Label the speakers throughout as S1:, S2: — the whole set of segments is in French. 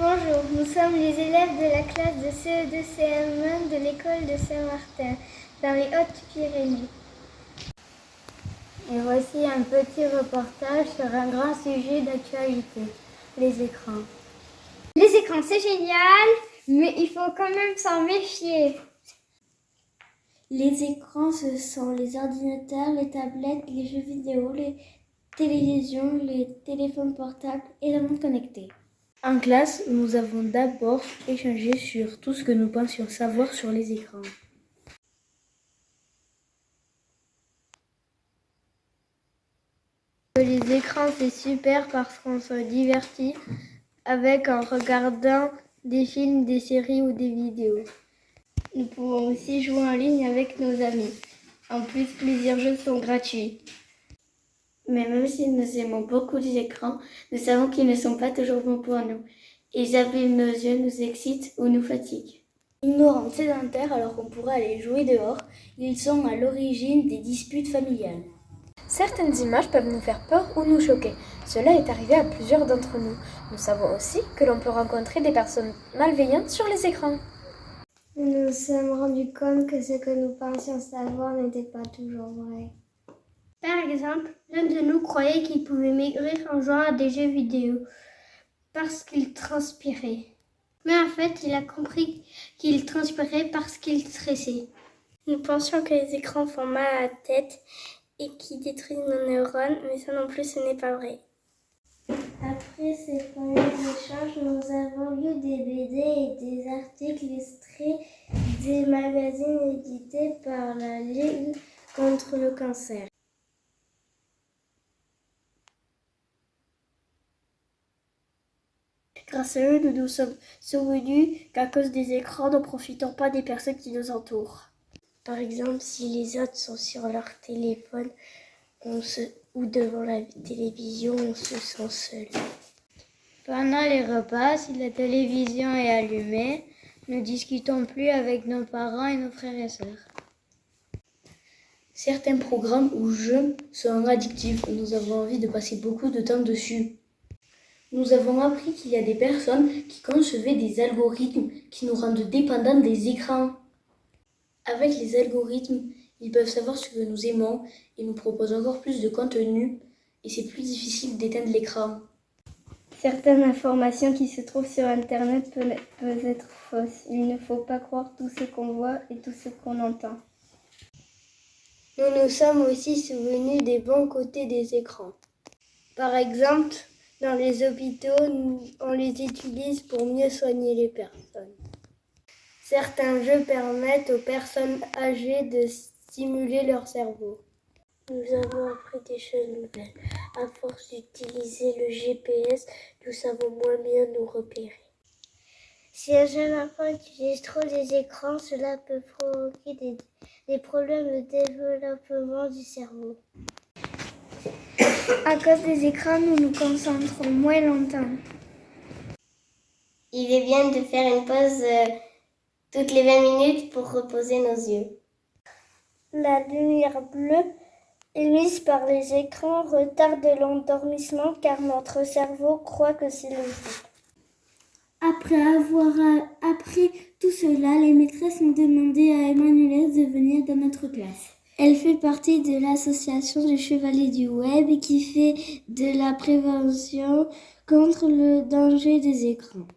S1: Bonjour, nous sommes les élèves de la classe de CE2-CM1 de l'école de Saint-Martin, dans les Hautes-Pyrénées. Et voici un petit reportage sur un grand sujet d'actualité, les écrans. Les écrans, c'est génial, mais il faut quand même s'en méfier. Les écrans, ce sont les ordinateurs, les tablettes, les jeux vidéo, les télévisions, les téléphones portables et la montre connectée.
S2: En classe, nous avons d'abord échangé sur tout ce que nous pensions savoir sur les écrans.
S1: Les écrans, c'est super parce qu'on se divertit en regardant des films, des séries ou des vidéos. Nous pouvons aussi jouer en ligne avec nos amis. En plus, plusieurs jeux sont gratuits.
S3: Mais même si nous aimons beaucoup les écrans, nous savons qu'ils ne sont pas toujours bons pour nous. Ils abîment nos yeux, nous excitent ou nous fatiguent.
S2: Ils nous rendent sédentaires alors qu'on pourrait aller jouer dehors. Ils sont à l'origine des disputes familiales.
S4: Certaines images peuvent nous faire peur ou nous choquer. Cela est arrivé à plusieurs d'entre nous. Nous savons aussi que l'on peut rencontrer des personnes malveillantes sur les écrans.
S1: Nous nous sommes rendus compte que ce que nous pensions savoir n'était pas toujours vrai. Par exemple, l'un de nous croyait qu'il pouvait maigrir en jouant à des jeux vidéo parce qu'il transpirait. Mais en fait, il a compris qu'il transpirait parce qu'il stressait. Nous pensions que les écrans font mal à la tête et qu'ils détruisent nos neurones, mais ça non plus, ce n'est pas vrai. Après ces premiers échanges, nous avons lu des BD et des articles extraits des magazines édités par la Ligue contre le cancer. Grâce à eux, nous nous sommes souvenus qu'à cause des écrans, nous ne profitons pas des personnes qui nous entourent. Par exemple, si les autres sont sur leur téléphone ou devant la télévision, on se sent seul. Pendant les repas, si la télévision est allumée, nous ne discutons plus avec nos parents et nos frères et sœurs.
S2: Certains programmes ou jeux sont addictifs et nous avons envie de passer beaucoup de temps dessus. Nous avons appris qu'il y a des personnes qui concevaient des algorithmes qui nous rendent dépendants des écrans. Avec les algorithmes, ils peuvent savoir ce que nous aimons et nous proposent encore plus de contenu et c'est plus difficile d'éteindre l'écran.
S1: Certaines informations qui se trouvent sur Internet peuvent être fausses. Il ne faut pas croire tout ce qu'on voit et tout ce qu'on entend. Nous nous sommes aussi souvenus des bons côtés des écrans. Par exemple, dans les hôpitaux, on les utilise pour mieux soigner les personnes. Certains jeux permettent aux personnes âgées de stimuler leur cerveau. Nous avons appris des choses nouvelles. À force d'utiliser le GPS, nous savons moins bien nous repérer. Si un jeune enfant utilise trop les écrans, cela peut provoquer des problèmes de développement du cerveau. À cause des écrans, nous nous concentrons moins longtemps.
S3: Il est bien de faire une pause toutes les 20 minutes pour reposer nos yeux.
S1: La lumière bleue émise par les écrans retarde l'endormissement car notre cerveau croit que c'est le jour. Après avoir appris tout cela, les maîtresses ont demandé à Emmanuelle de venir dans notre classe. Elle fait partie de l'association des Chevaliers du Web qui fait de la prévention contre le danger des écrans.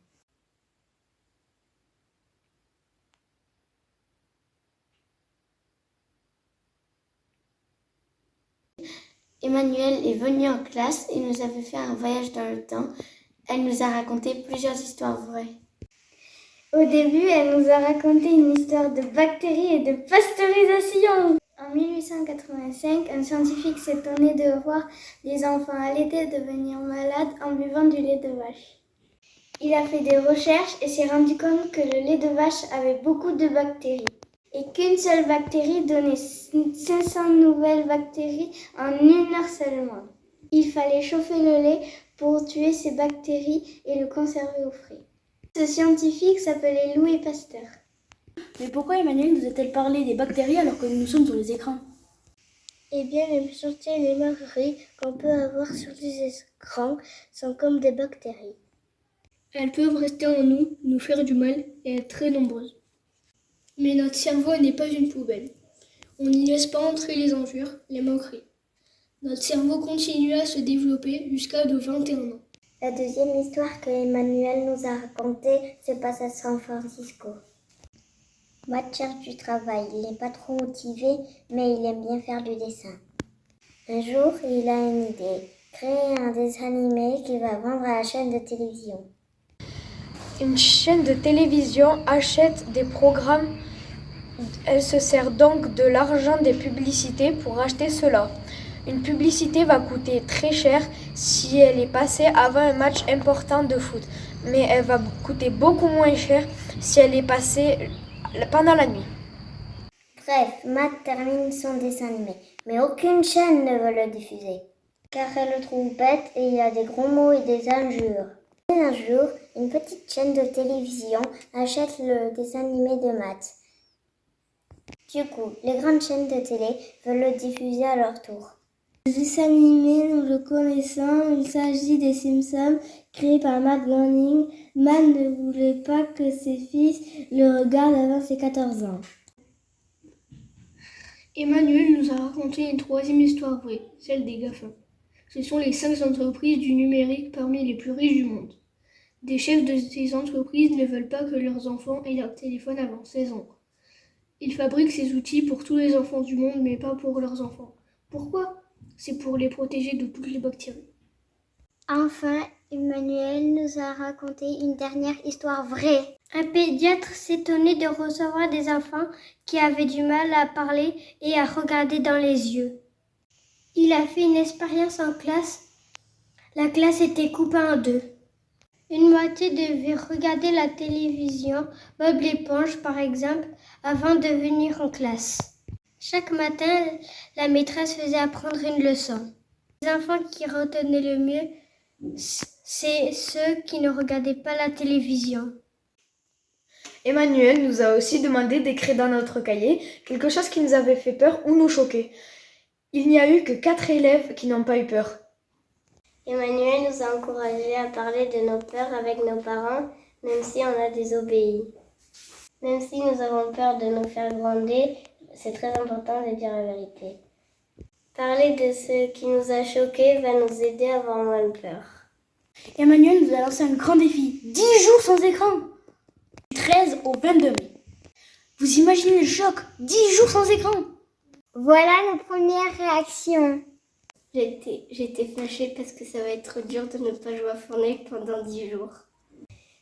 S3: Emmanuelle est venue en classe et nous avait fait un voyage dans le temps. Elle nous a raconté plusieurs histoires vraies.
S1: Au début, elle nous a raconté une histoire de bactéries et de pasteurisation. En 1885, un scientifique s'étonnait de voir des enfants allaités devenir malades en buvant du lait de vache. Il a fait des recherches et s'est rendu compte que le lait de vache avait beaucoup de bactéries et qu'une seule bactérie donnait 500 nouvelles bactéries en 1 heure seulement. Il fallait chauffer le lait pour tuer ces bactéries et le conserver au frais. Ce scientifique s'appelait Louis Pasteur.
S2: Mais pourquoi Emmanuelle nous a-t-elle parlé des bactéries alors que nous sommes sur les écrans?
S1: Eh bien, les méchancetés et les moqueries qu'on peut avoir sur les écrans sont comme des bactéries.
S5: Elles peuvent rester en nous, nous faire du mal et être très nombreuses. Mais notre cerveau n'est pas une poubelle. On n'y laisse pas entrer les injures, les moqueries. Notre cerveau continue à se développer jusqu'à de 21 ans.
S1: La deuxième histoire que Emmanuel nous a racontée se passe à San Francisco. Matt cherche du travail. Il n'est pas trop motivé, mais il aime bien faire du dessin. Un jour, il a une idée. Créer un dessin animé qu'il va vendre à la chaîne de télévision.
S4: Une chaîne de télévision achète des programmes. Elle se sert donc de l'argent des publicités pour acheter cela. Une publicité va coûter très cher si elle est passée avant un match important de foot, mais elle va coûter beaucoup moins cher si elle est passée pendant la nuit.
S1: Bref, Matt termine son dessin animé, mais aucune chaîne ne veut le diffuser, car elle le trouve bête et il y a des gros mots et des injures. Et un jour, une petite chaîne de télévision achète le dessin animé de Matt. Du coup, les grandes chaînes de télé veulent le diffuser à leur tour. Le dessin animé, nous le connaissons, il s'agit des Simpsons, créé par Matt Groening. Matt ne voulait pas que ses fils le regardent avant ses 14 ans.
S5: Emmanuel nous a raconté une troisième histoire vraie, celle des GAFA. Ce sont les 5 entreprises du numérique parmi les plus riches du monde. Des chefs de ces entreprises ne veulent pas que leurs enfants aient leur téléphone avant 16 ans. Ils fabriquent ces outils pour tous les enfants du monde, mais pas pour leurs enfants. Pourquoi ? C'est pour les protéger de toutes les bactéries.
S1: Enfin, Emmanuel nous a raconté une dernière histoire vraie. Un pédiatre s'étonnait de recevoir des enfants qui avaient du mal à parler et à regarder dans les yeux. Il a fait une expérience en classe. La classe était coupée en deux. Une moitié devait regarder la télévision, Bob l'éponge par exemple, avant de venir en classe. Chaque matin, la maîtresse faisait apprendre une leçon. Les enfants qui retenaient le mieux, c'est ceux qui ne regardaient pas la télévision.
S4: Emmanuel nous a aussi demandé d'écrire dans notre cahier quelque chose qui nous avait fait peur ou nous choquer. Il n'y a eu que 4 élèves qui n'ont pas eu peur.
S1: Emmanuel nous a encouragés à parler de nos peurs avec nos parents, même si on a désobéi. Même si nous avons peur de nous faire gronder, c'est très important de dire la vérité. Parler de ce qui nous a choqués va nous aider à avoir moins de peur.
S2: Emmanuel nous a lancé un grand défi, 10 jours sans écran, du 13 au 22 mai. Vous imaginez le choc, 10 jours sans écran.
S1: Voilà nos premières réactions.
S3: J'étais fâchée parce que ça va être dur de ne pas jouer à Fortnite pendant 10 jours.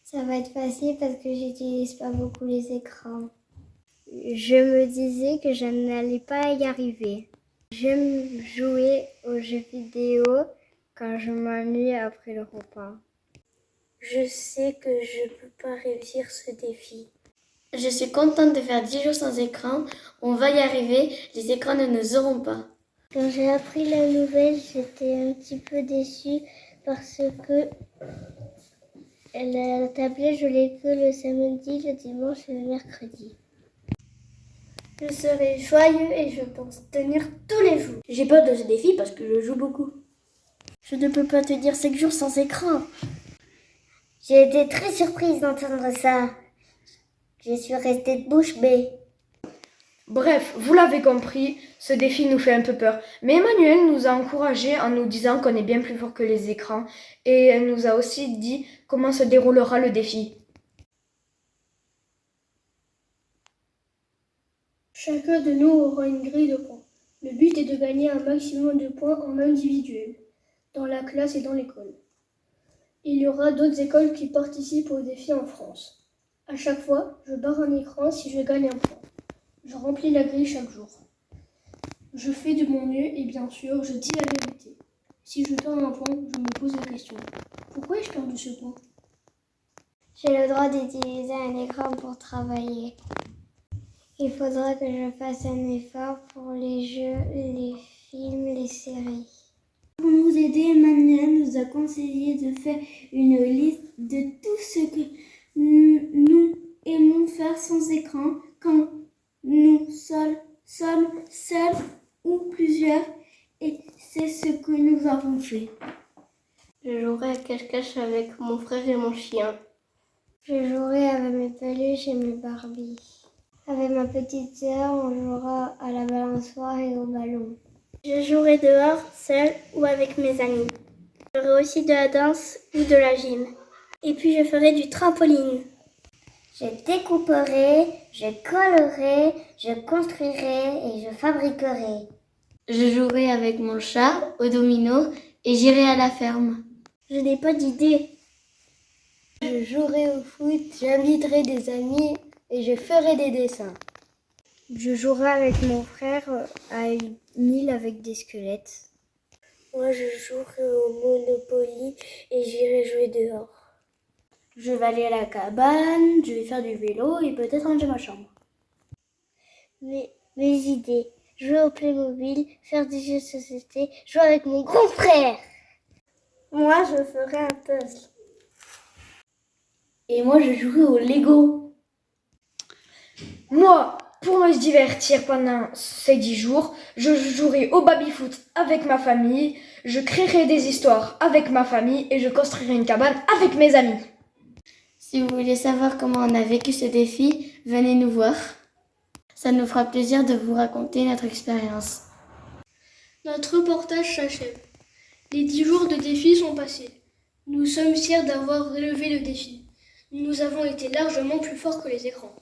S1: Ça va être facile parce que j'utilise pas beaucoup les écrans. Je me disais que je n'allais pas y arriver. J'aime jouer aux jeux vidéo quand je m'ennuie après le repas. Je sais que je peux pas réussir ce défi.
S3: Je suis contente de faire 10 jours sans écran. On va y arriver, les écrans ne nous auront pas.
S1: Quand j'ai appris la nouvelle, j'étais un petit peu déçue parce que la tablette, je l'ai que le samedi, le dimanche et le mercredi. Je serai joyeux et je pense tenir tous les jours.
S2: J'ai peur de ce défi parce que je joue beaucoup.
S1: Je ne peux pas te dire 5 jours sans écran. J'ai été très surprise d'entendre ça. Je suis restée de bouche bée.
S4: Bref, vous l'avez compris, ce défi nous fait un peu peur. Mais Emmanuel nous a encouragés en nous disant qu'on est bien plus fort que les écrans. Et elle nous a aussi dit comment se déroulera le défi.
S5: Chacun de nous aura une grille de points. Le but est de gagner un maximum de points en individuel, dans la classe et dans l'école. Il y aura d'autres écoles qui participent au défi en France. À chaque fois, je barre un écran si je gagne un point. Je remplis la grille chaque jour. Je fais de mon mieux et bien sûr, je dis la vérité. Si je perds un point, je me pose la question. Pourquoi ai-je perdu ce point ?
S1: J'ai le droit d'utiliser un écran pour travailler. Il faudra que je fasse un effort pour les jeux, les films, les séries. Pour nous aider, Emmanuel nous a conseillé de faire une liste de tout ce que nous aimons faire sans écran quand nous sommes seuls ou plusieurs, et c'est ce que nous avons fait.
S3: Je jouerai à cache-cache avec mon frère et mon chien.
S1: Je jouerai avec mes peluches et mes Barbies. Avec ma petite sœur, on jouera à la balançoire et au ballon.
S5: Je jouerai dehors, seule ou avec mes amis. Je ferai aussi de la danse ou de la gym. Et puis je ferai du trampoline.
S1: Je découperai, je collerai, je construirai et je fabriquerai.
S3: Je jouerai avec mon chat au domino et j'irai à la ferme.
S5: Je n'ai pas d'idée.
S1: Je jouerai au foot, j'inviterai des amis et je ferai des dessins. Je jouerai avec mon frère à une île avec des squelettes. Moi, je jouerai au Monopoly et j'irai jouer dehors.
S5: Je vais aller à la cabane, je vais faire du vélo et peut-être ranger ma chambre.
S1: Mes idées, jouer au Playmobil, faire des jeux de société, jouer avec mon grand frère.
S5: Moi, je ferai un puzzle.
S2: Et moi, je jouerai au Lego.
S4: Moi, pour me divertir pendant ces 10 jours, je jouerai au baby-foot avec ma famille, je créerai des histoires avec ma famille et je construirai une cabane avec mes amis.
S3: Si vous voulez savoir comment on a vécu ce défi, venez nous voir. Ça nous fera plaisir de vous raconter notre expérience.
S5: Notre reportage s'achève. Les 10 jours de défi sont passés. Nous sommes fiers d'avoir relevé le défi. Nous avons été largement plus forts que les écrans.